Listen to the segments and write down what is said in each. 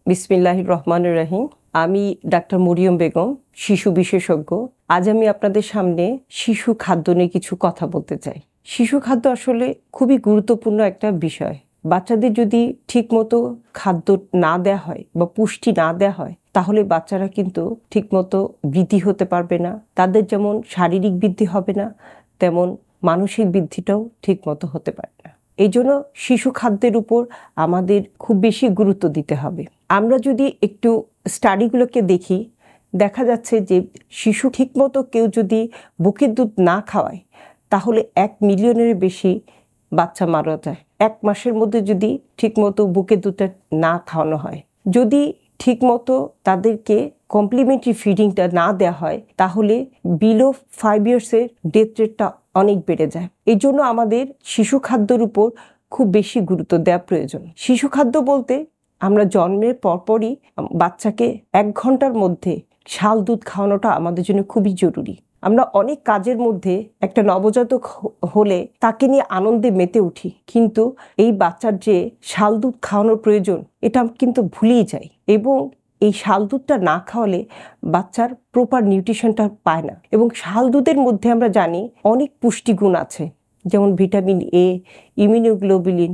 বিসমিল্লাহির রহমানির রহিম। আমি ডাক্তার মরিয়ম বেগম, শিশু বিশেষজ্ঞ। আজ আমি আপনাদের সামনে শিশু খাদ্য নিয়ে কিছু কথা বলতে চাই। শিশু খাদ্য আসলে খুবই গুরুত্বপূর্ণ একটা বিষয়। বাচ্চাদের যদি ঠিকমতো খাদ্য না দেয়া হয় বা পুষ্টি না দেয়া হয়, তাহলে বাচ্চারা কিন্তু ঠিকমতো বৃদ্ধি হতে পারবে না। তাদের যেমন শারীরিক বৃদ্ধি হবে না, তেমন মানসিক বৃদ্ধিটাও ঠিকমতো হতে পারে না। এই জন্য শিশু খাদ্যের উপর আমাদের খুব বেশি গুরুত্ব দিতে হবে। আমরা যদি একটু স্টাডিগুলোকে দেখি, দেখা যাচ্ছে যে শিশু ঠিকমতো কেউ যদি বুকের দুধ না খাওয়ায়, তাহলে 1 মিলিয়নের বেশি বাচ্চা মারা যায়। 1 মাসের মধ্যে যদি ঠিকমতো বুকের দুধটা না খাওয়ানো হয়, যদি ঠিকমতো তাদেরকে কমপ্লিমেন্টারি ফিডিংটা না দেওয়া হয়, তাহলে বিলো 5 ইয়ার্সের ডেথ রেটটা অনেক বেড়ে যায়। এই জন্য আমাদের শিশু খাদ্যের উপর খুব বেশি গুরুত্ব দেওয়া প্রয়োজন। শিশু খাদ্য বলতে আমরা জন্মের পরপরই বাচ্চাকে 1 ঘন্টার মধ্যে শাল দুধ খাওয়ানোটা আমাদের জন্য খুবই জরুরি। আমরা অনেক কাজের মধ্যে একটা নবজাতক হলে তাকে নিয়ে আনন্দে মেতে উঠি, কিন্তু এই বাচ্চার যে শাল দুধ খাওয়ানোর প্রয়োজন এটা কিন্তু ভুলেই যাই। এবং এই শাল দুধটা না খাওয়ালে বাচ্চার প্রপার নিউট্রিশনটা পায় না। এবং শাল দুধের মধ্যে আমরা জানি অনেক পুষ্টিগুণ আছে, যেমন ভিটামিন এ, ইমিউনোগ্লোবুলিন,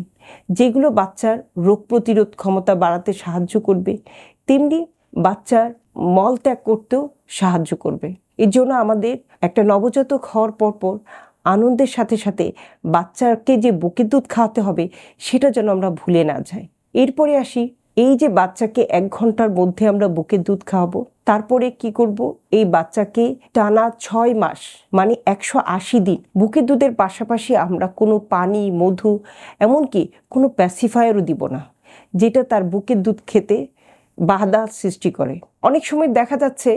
যেগুলো বাচ্চার রোগ প্রতিরোধ ক্ষমতা বাড়াতে সাহায্য করবে, তেমনি বাচ্চার মল ত্যাগ করতেও সাহায্য করবে। এর জন্য আমাদের একটা নবজাতক হওয়ার পরপর আনন্দের সাথে সাথে বাচ্চাকে যে বুকের দুধ খাওয়াতে হবে সেটা যেন আমরা ভুলে না যাই। এরপরে আসি, এই যে বাচ্চাকে 1 ঘন্টার মধ্যে আমরা বুকের দুধ খাওয়াবো, তারপরে কি করব? এই বাচ্চাকে টানা 6 মাস মানে 180 দিন বুকের দুধের পাশাপাশি আমরা কোনো পানি, মধু, এমনকি কোনো প্যাসিফায়ারও দিব না, যেটা তার বুকের দুধ খেতে বাধা সৃষ্টি করে। অনেক সময় দেখা যাচ্ছে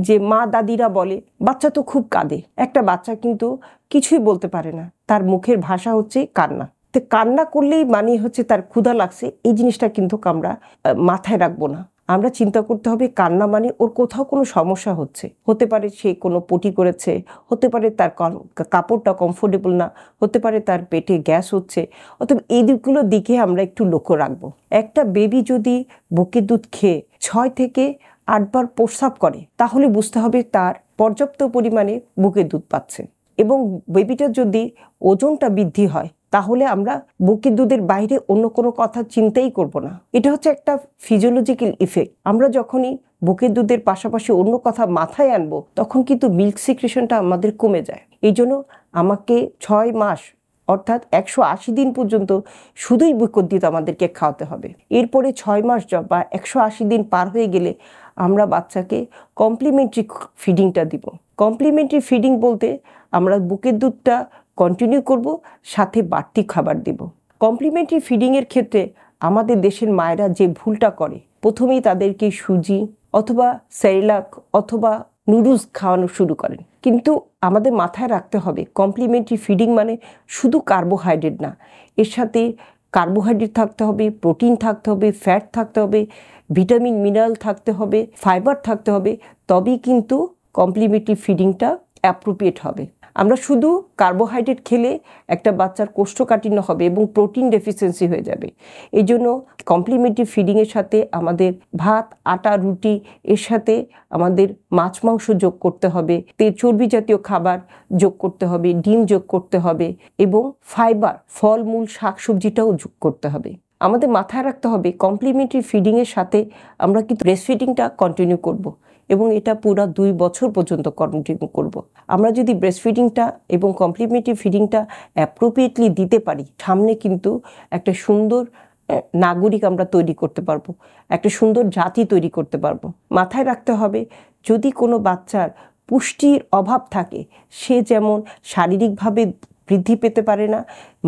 যে মা দাদিরা বলে বাচ্চা তো খুব কাঁদে। একটা বাচ্চা কিন্তু কিছুই বলতে পারে না, তার মুখের ভাষা হচ্ছে কান্না। তো কান্না করলেই মানে হচ্ছে তার ক্ষুধা লাগছে, এই জিনিসটা কিন্তু আমরা মাথায় রাখবো না। আমরা চিন্তা করতে হবে কান্না মানে ওর কোথাও কোনো সমস্যা হচ্ছে। হতে পারে সে কোনো পটি করেছে, হতে পারে তার কাপড়টা কমফোর্টেবল না, হতে পারে তার পেটে গ্যাস হচ্ছে। অথবা এই দিকগুলোর দিকে আমরা একটু লক্ষ্য রাখবো। একটা বেবি যদি বুকের দুধ খেয়ে 6 থেকে 8 বার প্রস্রাব করে, তাহলে বুঝতে হবে তার পর্যাপ্ত পরিমাণে বুকের দুধ পাচ্ছে। এবং বেবিটার যদি ওজনটা বৃদ্ধি হয়, তাহলে আমরা বুকের দুধের বাইরে অন্য কোনো কথা চিন্তাই করব না। এটা হচ্ছে একটা ফিজিওলজিক্যাল ইফেক্ট। আমরা যখনই বুকের দুধের পাশাপাশি অন্য কথা মাথায় আনবো, তখন কিন্তু মিল্ক সিক্রেশনটা আমাদের কমে যায়। এই জন্য আমাকে 6 মাস অর্থাৎ 180 দিন পর্যন্ত শুধুই বুকের দুধ আমাদেরকে খাওয়াতে হবে। এরপরে 6 মাস বা 180 দিন পার হয়ে গেলে আমরা বাচ্চাকে কমপ্লিমেন্টারি ফিডিংটা দিব। কমপ্লিমেন্টারি ফিডিং বলতে আমরা বুকের দুধটা কন্টিনিউ করব, সাথে বাড়তি খাবার দেব। কমপ্লিমেন্টারি ফিডিংয়ের ক্ষেত্রে আমাদের দেশের মায়েরা যে ভুলটা করে, প্রথমেই তাদেরকে সুজি অথবা সেরিলাক অথবা নুডলস খাওয়ানো শুরু করেন। কিন্তু আমাদের মাথায় রাখতে হবে কমপ্লিমেন্টারি ফিডিং মানে শুধু কার্বোহাইড্রেট না, এর সাথে কার্বোহাইড্রেট থাকতে হবে, প্রোটিন থাকতে হবে, ফ্যাট থাকতে হবে, ভিটামিন মিনারেল থাকতে হবে, ফাইবার থাকতে হবে, তবেই কিন্তু কমপ্লিমেন্টারি ফিডিংটা অ্যাপ্রোপ্রিয়েট হবে। আমরা শুধু কার্বোহাইড্রেট খেলে একটা বাচ্চার কোষ্ঠকাঠিন্য হবে এবং প্রোটিন ডেফিসিয়েন্সি হয়ে যাবে। এই জন্য কমপ্লিমেন্টারি ফিডিংয়ের সাথে আমাদের ভাত, আটা, রুটি, এর সাথে আমাদের মাছ মাংস যোগ করতে হবে, চর্বি জাতীয় খাবার যোগ করতে হবে, ডিম যোগ করতে হবে এবং ফাইবার, ফলমূল, শাকসবজিটাও যোগ করতে হবে। আমাদের মাথায় রাখতে হবে কমপ্লিমেন্টারি ফিডিংয়ের সাথে আমরা কিন্তু ব্রেস্ট ফিডিংটা কন্টিনিউ করব এবং এটা পুরো 2 বছর পর্যন্ত কন্টিনিউ করব। আমরা যদি ব্রেস্ট ফিডিংটা এবং কমপ্লিমেন্টারি ফিডিংটা অ্যাপ্রোপ্রিয়েটলি দিতে পারি, সামনে কিন্তু একটা সুন্দর নাগরিক আমরা তৈরি করতে পারবো, একটা সুন্দর জাতি তৈরি করতে পারবো। মাথায় রাখতে হবে যদি কোনো বাচ্চার পুষ্টির অভাব থাকে, সে যেমন শারীরিকভাবে বৃদ্ধি পেতে পারে না,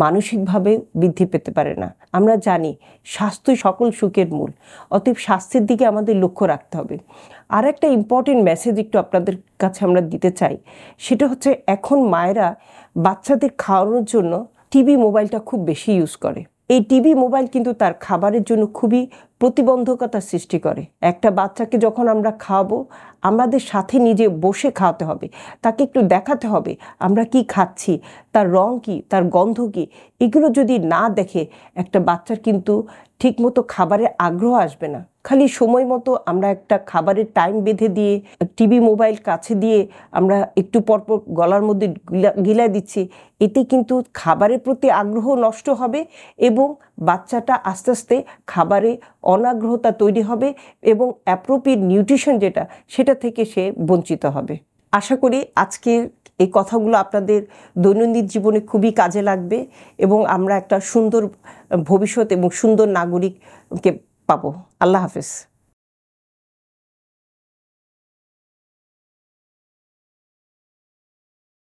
মানসিকভাবে বৃদ্ধি পেতে পারে না। আমরা জানি স্বাস্থ্যই সকল সুখের মূল, অতএব স্বাস্থ্যের দিকে আমাদের লক্ষ্য রাখতে হবে। আর একটা ইম্পর্টেন্ট মেসেজ একটু আপনাদের কাছে আমরা দিতে চাই, সেটা হচ্ছে এখন মায়েরা বাচ্চাদের খাওয়ানোর জন্য টিভি, মোবাইলটা খুব বেশি ইউজ করে। এই টিভি, মোবাইল কিন্তু তার খাবারের জন্য খুবই প্রতিবন্ধকতা সৃষ্টি করে। একটা বাচ্চাকে যখন আমরা খাওয়াবো, আমাদের সাথে নিজে বসে খাওয়াতে হবে, তাকে একটু দেখাতে হবে আমরা কি খাচ্ছি, তার রং কি, তার গন্ধ কি। এগুলো যদি না দেখে একটা বাচ্চার কিন্তু ঠিকমতো খাবারের আগ্রহ আসবে না। খালি সময় মতো আমরা একটা খাবারের টাইম বেঁধে দিয়ে, টিভি মোবাইল কাছে দিয়ে আমরা একটু পরপর গলার মধ্যে গিলায় দিচ্ছি, এতে কিন্তু খাবারের প্রতি আগ্রহ নষ্ট হবে এবং বাচ্চাটা আস্তে আস্তে খাবারে অনাগ্রহতা তৈরি হবে এবং অ্যাপ্রোপ্রিয়েট নিউট্রিশন যেটা, সেটা থেকে সে বঞ্চিত হবে। আশা করি আজকের এই কথাগুলো আপনাদের দৈনন্দিন জীবনে খুবই কাজে লাগবে এবং আমরা একটা সুন্দর ভবিষ্যৎ এবং সুন্দর নাগরিককে পাবো। আল্লাহ হাফেজ।